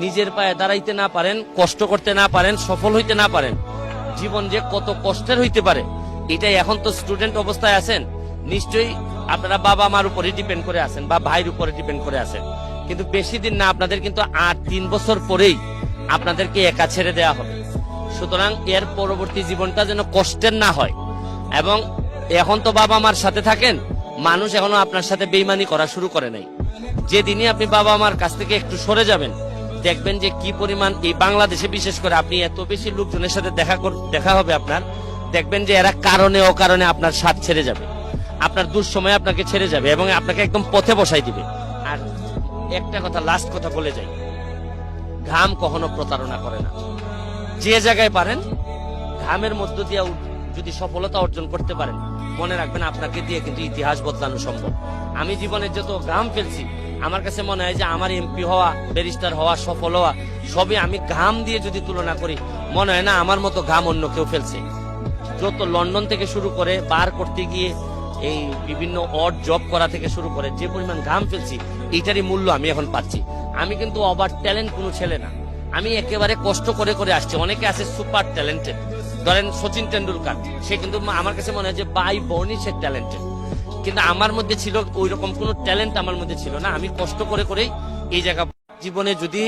নিজের পায়ে দাঁড়াইতে না পারেন, কষ্ট করতে না পারেন, সফল হইতে না পারেন, জীবন যে কত কষ্টের হইতে পারে এটাই। এখন তো স্টুডেন্ট অবস্থায় আছেন, নিশ্চয়ই আপনারা বাবা মার উপরে ডিপেন্ড করে আছেন বা ভাইয়ের উপরে ডিপেন্ড করে আছেন, কিন্তু বেশি দিন না, আপনাদের কিন্তু 3 বছর পরেই আপনাদেরকে একা ছেড়ে দেওয়া হবে। সুতরাং এর পরবর্তী জীবনটা যেন কষ্টের না হয়। এবং এখন তো বাবা মার সাথে থাকেন, মানুষ এখনো আপনার সাথে বেইমানি করা শুরু করে নাই। যেদিনই আপনি বাবা মার কাছ থেকে একটু সরে যাবেন, দেখবেন যে কি পরিমাণ এই বাংলাদেশে বিশেষ করে আপনি এত বেশি লোকজনের সাথে দেখা হবে আপনার, দেখবেন যে এরা কারণে অকারণে আপনার সাথ ছেড়ে যাবে, আপনার দুঃসময়ে আপনাকে ছেড়ে যাবে এবং আপনাকে একদম পথে বসাই দিবে। আর একটা কথা, লাস্ট কথা বলে যাই, ঘাম কখনো প্রতারণা করে না। যে জায়গায় পারেন ঘামের মধ্য দিয়ে যদি সফলতা অর্জন করতে পারেন, মনে রাখবেন আপনাকে দিয়ে কিন্তু ইতিহাস বদলানো সম্ভব। আমি জীবনে যত ঘাম ফেলছি, আমার কাছে মনে হয় যে আমার এমপি হওয়া, ব্যারিস্টার হওয়া, সফল হওয়া সবই আমি ঘাম দিয়ে যদি তুলনা করি, মনে হয় না আমার মতো ঘাম অন্য কেউ ফেলছে। যত লন্ডন থেকে শুরু করে বার করতে গিয়ে এই বিভিন্ন অড জব করা থেকে শুরু করে যে পরিমাণ ঘাম ফেলছি, এইটারই মূল্য আমি এখন পাচ্ছি। আমি কিন্তু ওভার ট্যালেন্ট কোনো ছেলে না, আমি একেবারে কষ্ট করে করে আসছি। অনেকে আছে সুপার ট্যালেন্টেড, ধরেন সচিন টেন্ডুলকার, সে কিন্তু আমার কাছে মনে হয় যে বাই বর্নই সে ট্যালেন্টেড, কিন্তু আমার মধ্যে ছিল ওই রকম কোনো ট্যালেন্ট আমার মধ্যে ছিল না। আমি কষ্ট করে করেই এই জায়গা। জীবনে যদি